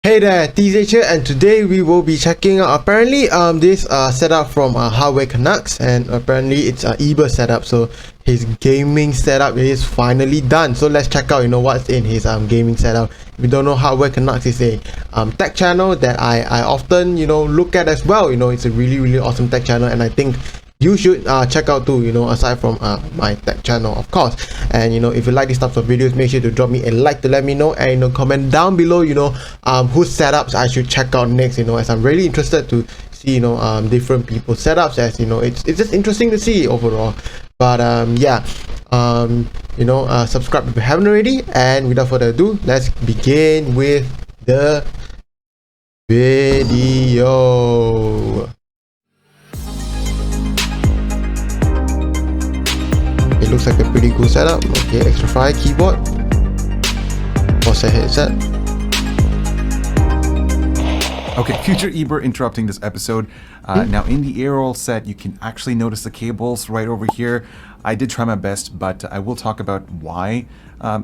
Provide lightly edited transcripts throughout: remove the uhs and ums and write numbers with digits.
Hey there, TZ here, and today we will be checking out apparently this setup from Hardware Canucks, and apparently it's a Eber setup. So his gaming setup is finally done. So let's check out what's in his gaming setup. If you don't know, Hardware Canucks is a tech channel that I often look at as well. It's a really awesome tech channel, and I think you should check out too, aside from my tech channel, of course. And if you like these types of videos, make sure to drop me a like to let me know, and comment down below whose setups I should check out next, as I'm really interested to see different people's setups, as it's just interesting to see overall. But yeah, subscribe if you haven't already, and without further ado, let's begin with the video. It looks like a pretty cool setup. Okay, extra fire keyboard, Corsair headset. Okay, future Eber interrupting this episode. Now in the aerial set, you can actually notice the cables right over here. I did try my best, but I will talk about why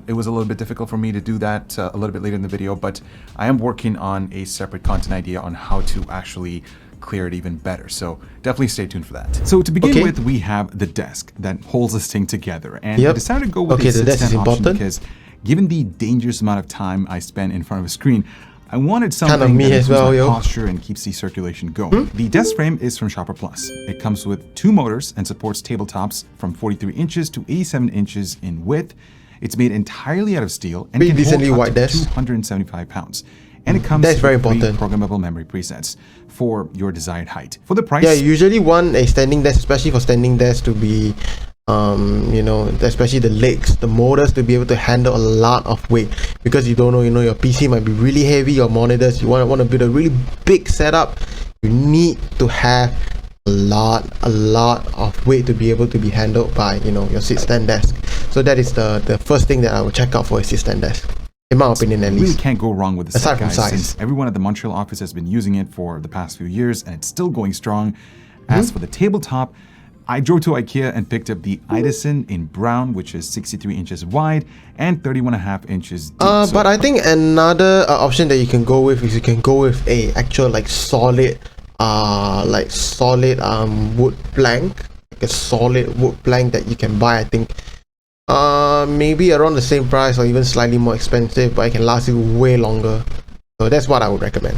it was a little bit difficult for me to do that a little bit later in the video. But I am working on a separate content idea on how to actually clear it even better, so definitely stay tuned for that. So to begin with, we have the desk that holds this thing together, and I decided to go with a sit-stand option because given the dangerous amount of time I spend in front of a screen, I wanted something that improves my posture and keeps the circulation going. The desk frame is from Shopper Plus. It comes with 2 motors and supports tabletops from 43 inches to 87 inches in width. It's made entirely out of steel and can hold up to 275 pounds. And it comes with 3 programmable memory presets for your desired height. For the price, you usually want a standing desk, especially for standing desk, to be especially the legs, the motors, to be able to handle a lot of weight, because you don't know, your PC might be really heavy, your monitors, you want to build a really big setup, you need to have a lot of weight to be able to be handled by your sit-stand desk. So that is the first thing that I would check out for a sit-stand desk, in my opinion, at least. Really can't go wrong with the set, guys, since everyone at the Montreal office has been using it for the past few years, and it's still going strong. As for the tabletop, I drove to IKEA and picked up the Idison in brown, which is 63 inches wide and 31.5 inches deep. But I think another option that you can go with is you can go with a actual solid wood plank, like a solid wood plank that you can buy. I think maybe around the same price or even slightly more expensive, but it can last you way longer. So that's what I would recommend.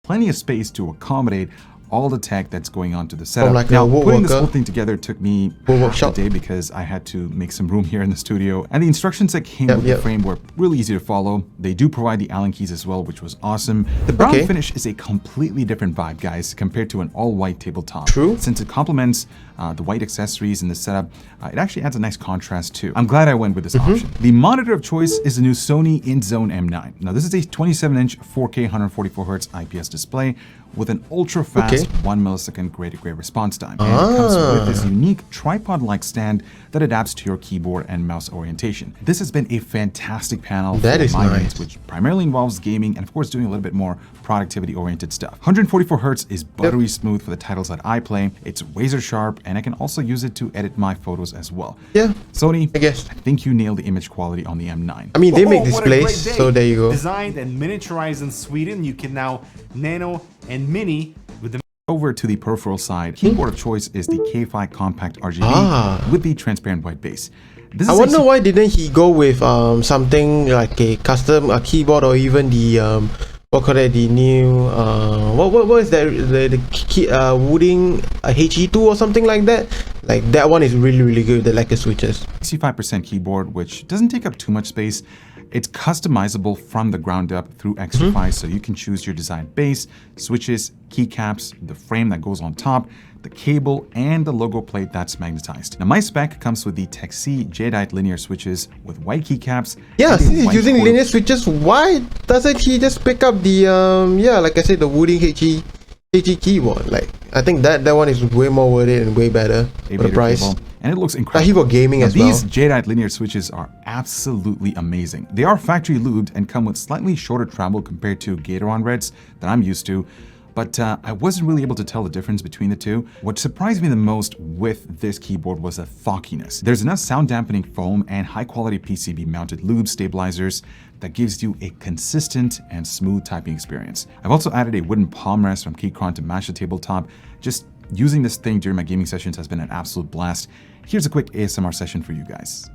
Plenty of space to accommodate all the tech that's going on to the setup. Now, putting this whole thing together took me half a day because I had to make some room here in the studio. And the instructions that came with the frame were really easy to follow. They do provide the Allen keys as well, which was awesome. The brown finish is a completely different vibe, guys, compared to an all-white tabletop. True. Since it complements the white accessories in the setup, it actually adds a nice contrast too. I'm glad I went with this option. The monitor of choice is the new Sony InZone M9. Now, this is a 27-inch 4K 144Hz IPS display with an ultra-fast 1 millisecond gray-to-gray response time. And it comes with this unique tripod-like stand that adapts to your keyboard and mouse orientation. This has been a fantastic panel for my needs, which primarily involves gaming and, of course, doing a little bit more productivity-oriented stuff. 144 Hz is buttery smooth for the titles that I play. It's razor sharp, and I can also use it to edit my photos as well. Sony, I think you nailed the image quality on the M9. I mean, they make displays, so there you go. Designed and miniaturized in Sweden, you can now nano and mini with the... Over to the peripheral side, keyboard of choice is the K5 Compact RGB with the transparent white base. I wonder why didn't he go with something like a custom keyboard, or even the the new what is that, the Wooding HE2 or something like that. Like that one is really good, the lacquer switches. 65% keyboard, which doesn't take up too much space. It's customizable from the ground up through Xtrify, so you can choose your desired base, switches, keycaps, the frame that goes on top, the cable, and the logo plate that's magnetized. Now, my spec comes with the Tech-C Jadeite linear switches with white keycaps. Yeah, since he's using linear switches, why doesn't he just pick up the like I said, the Wooding HE keyboard? Like, I think that one is way more worth it and way better for the price. And it looks incredible. He for gaming as well. These Jadeite linear switches are absolutely amazing. They are factory lubed and come with slightly shorter travel compared to Gatoron Reds that I'm used to. but I wasn't really able to tell the difference between the two. What surprised me the most with this keyboard was the thockiness. There's enough sound dampening foam and high quality PCB mounted lube stabilizers that gives you a consistent and smooth typing experience. I've also added a wooden palm rest from Keychron to match the tabletop. Just using this thing during my gaming sessions has been an absolute blast. Here's a quick ASMR session for you guys.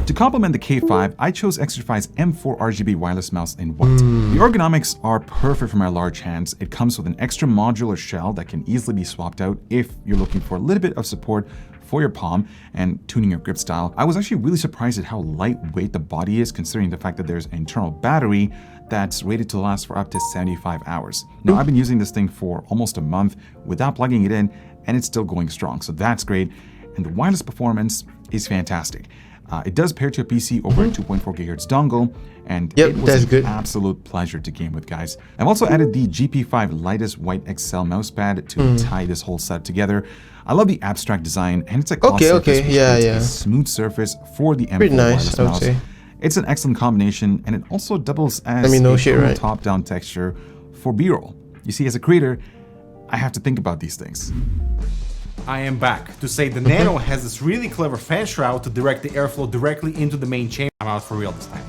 To complement the K5, I chose Xtrfy's M4 RGB wireless mouse in white. The ergonomics are perfect for my large hands. It comes with an extra modular shell that can easily be swapped out if you're looking for a little bit of support for your palm and tuning your grip style. I was actually really surprised at how lightweight the body is, considering the fact that there's an internal battery that's rated to last for up to 75 hours. Now, I've been using this thing for almost a month without plugging it in, and it's still going strong, so that's great. And the wireless performance is fantastic. It does pair to a PC over a 2.4 GHz dongle, and it was an absolute pleasure to game with, guys. I've also added the GP5 lightest white XL mousepad to tie this whole set together. I love the abstract design, and it's a gloss surface, which creates a smooth surface for the M4 wireless mouse. It's an excellent combination, and it also doubles as a cool top-down texture for B-roll. You see, as a creator, I have to think about these things. I am back to say the Nano has this really clever fan shroud to direct the airflow directly into the main chamber. I'm out for real this time.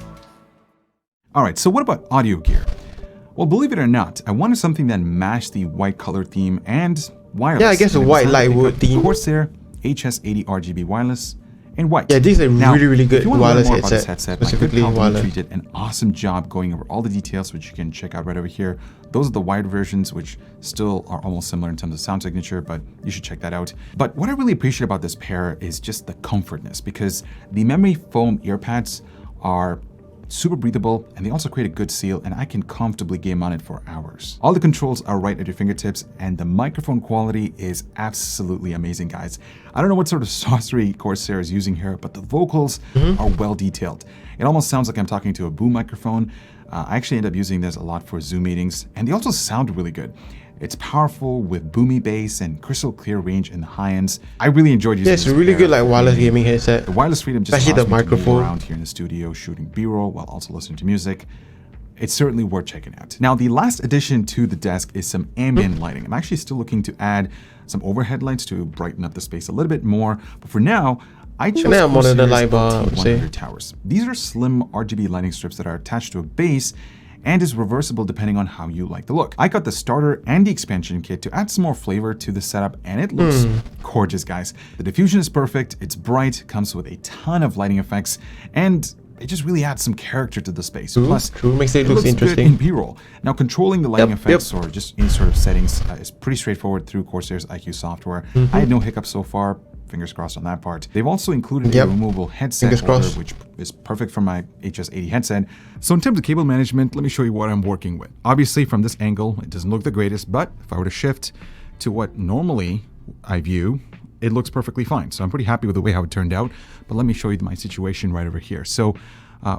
Alright, so what about audio gear? Well, believe it or not, I wanted something that matched the white color theme and wireless. Yeah, I guess a white lightwood theme. Corsair HS80 RGB wireless in white. Yeah, this is a really good wireless headset. Specifically wireless. Did an awesome job going over all the details, which you can check out right over here. Those are the wired versions, which still are almost similar in terms of sound signature, but you should check that out. But what I really appreciate about this pair is just the comfortness, because the memory foam ear pads are super breathable, and they also create a good seal, and I can comfortably game on it for hours. All the controls are right at your fingertips, and the microphone quality is absolutely amazing, guys. I don't know what sort of sorcery Corsair is using here, but the vocals are well detailed. It almost sounds like I'm talking to a boom microphone. I actually end up using this a lot for Zoom meetings, and they also sound really good. It's powerful with boomy bass and crystal clear range in the high ends. I really enjoyed using this. Yeah, it's a really good wireless gaming headset. The wireless freedom just allows me to move around here in the studio shooting B-roll while also listening to music. It's certainly worth checking out. Now, the last addition to the desk is some ambient lighting. I'm actually still looking to add some overhead lights to brighten up the space a little bit more, but for now, I chose Corsair's LT100 towers. These are slim RGB lighting strips that are attached to a base and is reversible depending on how you like the look. I got the starter and the expansion kit to add some more flavor to the setup, and it looks gorgeous, guys. The diffusion is perfect, it's bright, comes with a ton of lighting effects, and it just really adds some character to the space. Plus, makes it look interesting good in B-roll. Now, controlling the lighting effects or just any sort of settings is pretty straightforward through Corsair's IQ software. I had no hiccups so far. Fingers crossed on that part. They've also included a removable headset holder, which is perfect for my HS80 headset. So in terms of cable management, let me show you what I'm working with. Obviously, from this angle, it doesn't look the greatest, but if I were to shift to what normally I view, it looks perfectly fine. So I'm pretty happy with the way how it turned out. But let me show you my situation right over here. So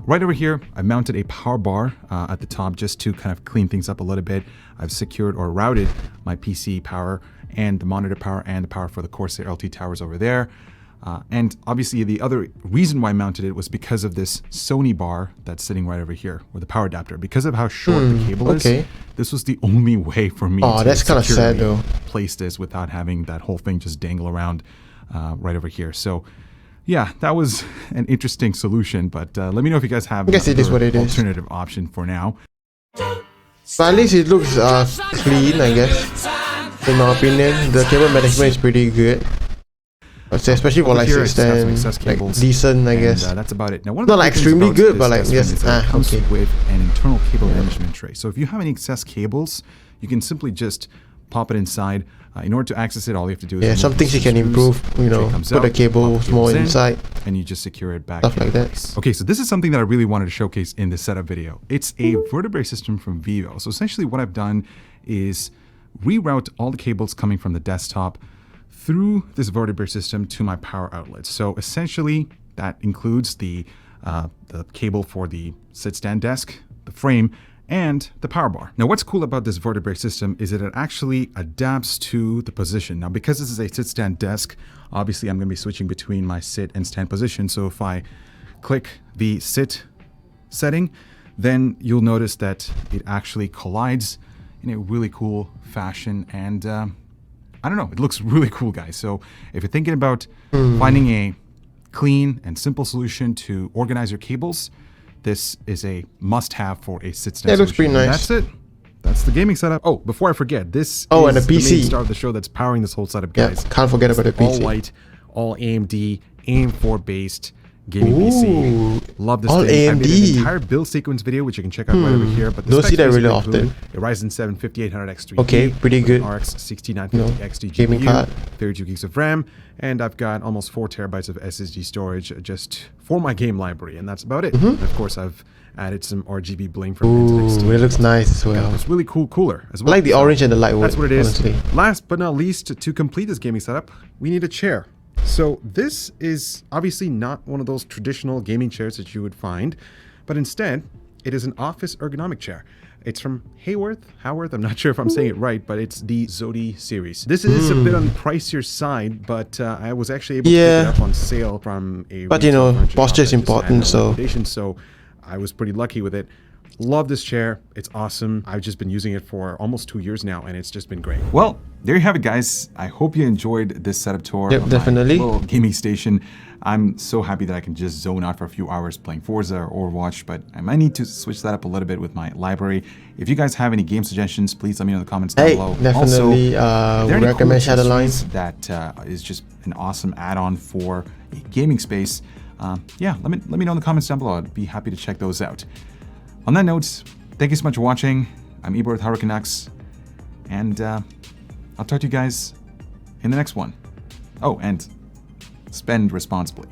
right over here, I mounted a power bar at the top just to kind of clean things up a little bit. I've secured or routed my PC power and the monitor power and the power for the Corsair LT towers over there. And obviously the other reason why I mounted it was because of this Sony bar that's sitting right over here with the power adapter. Because of how short the cable is, this was the only way for me to that's kind of sad though. Place this without having that whole thing just dangle around right over here. So yeah, that was an interesting solution, but let me know if you guys have an alternative option for now. But at least it looks clean, I guess. In my opinion, the cable management is pretty good. Especially for like 610, like decent, I guess. That's about it. Now, one of not like extremely good, but like yes, comes with an internal cable management tray. So if you have any excess cables, you can simply just pop it inside. In order to access it, all you have to do is some things you can improve. You know, put the cables more inside, and you just secure it back. Stuff like that. Okay, so this is something that I really wanted to showcase in this setup video. It's a vertebrae system from Vivo. So essentially, what I've done is reroute all the cables coming from the desktop through this vertebrae system to my power outlets. So essentially, that includes the cable for the sit-stand desk, the frame, and the power bar. Now, what's cool about this vertebrae system is that it actually adapts to the position. Now, because this is a sit-stand desk, obviously I'm going to be switching between my sit and stand position. So if I click the sit setting, then you'll notice that it actually collides in a really cool fashion. And I don't know, it looks really cool, guys. So if you're thinking about finding a clean and simple solution to organize your cables, this is a must-have for a sit-stand. It looks pretty nice. That's it. That's the gaming setup. Oh, before I forget, this and is a PC. the main star of the show that's powering this whole setup, guys. Yeah, can't forget about the PC. All white, all AMD, AM4 based gaming PC. Love this all thing. AMD. I made an entire build sequence video, which you can check out right over here. But the don't see that really often. often. A Ryzen 7 5800X3D. Okay, pretty good. RX 6950 XT gaming GPU, card. 32 gigs of RAM, and I've got almost 4 terabytes of SSD storage just for my game library, and that's about it. And of course, I've added some RGB bling from Intel. It looks nice as well. It's really cool cooler as well. I like the orange and the light wood. That's what it is. Honestly. Last but not least, to complete this gaming setup, we need a chair. So this is obviously not one of those traditional gaming chairs that you would find, but instead it is an office ergonomic chair. It's from Haworth, I'm not sure if I'm saying it right, but it's the Zodi series. This is a bit on the pricier side, but I was actually able to pick it up on sale from a But you know, posture is important, so I was pretty lucky with it. Love this chair. It's awesome. I've just been using it for almost 2 years now, and it's just been great. Well, there you have it, guys. I hope you enjoyed this setup tour. Yep, definitely. My little gaming station. I'm so happy that I can just zone out for a few hours playing Forza or Overwatch, but I might need to switch that up a little bit with my library. If you guys have any game suggestions, please let me know in the comments down below. Definitely also, recommend Shadowlines. That is just an awesome add-on for a gaming space. Yeah, let me know in the comments down below. I'd be happy to check those out. On that note, thank you so much for watching. I'm Eber with Canucks, and I'll talk to you guys in the next one. Oh, and spend responsibly.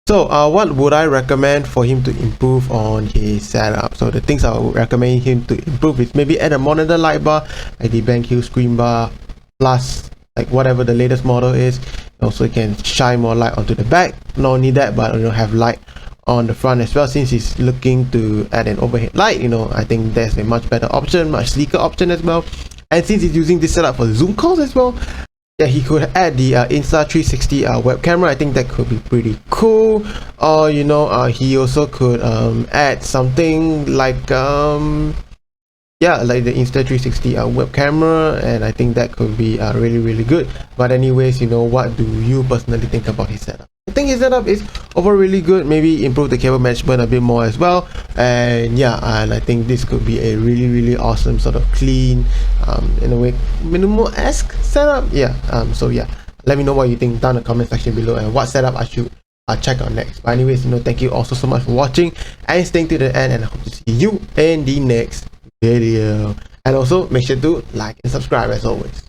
So what would I recommend for him to improve on his setup? So the things I would recommend him to improve is maybe add a monitor light bar, like the BenQ screen bar, plus like whatever the latest model is. Also, it can shine more light onto the back. Not only that, but have light on the front as well. Since he's looking to add an overhead light, I think that's a much better option, much sleeker option as well. And since he's using this setup for Zoom calls as well, yeah, he could add the Insta360 web camera. I think that could be pretty cool. Or he also could add something like like the Insta360 web camera, and I think that could be really, really good. But anyways, what do you personally think about his setup? I think his setup is overall really good. Maybe improve the cable management a bit more as well. And yeah, and I think this could be a really, really awesome sort of clean, in a way, minimal-esque setup. Yeah. So yeah, let me know what you think down in the comment section below and what setup I should check out next. But anyways, thank you also so much for watching and staying to the end, and I hope to see you in the next video. And also make sure to like and subscribe as always.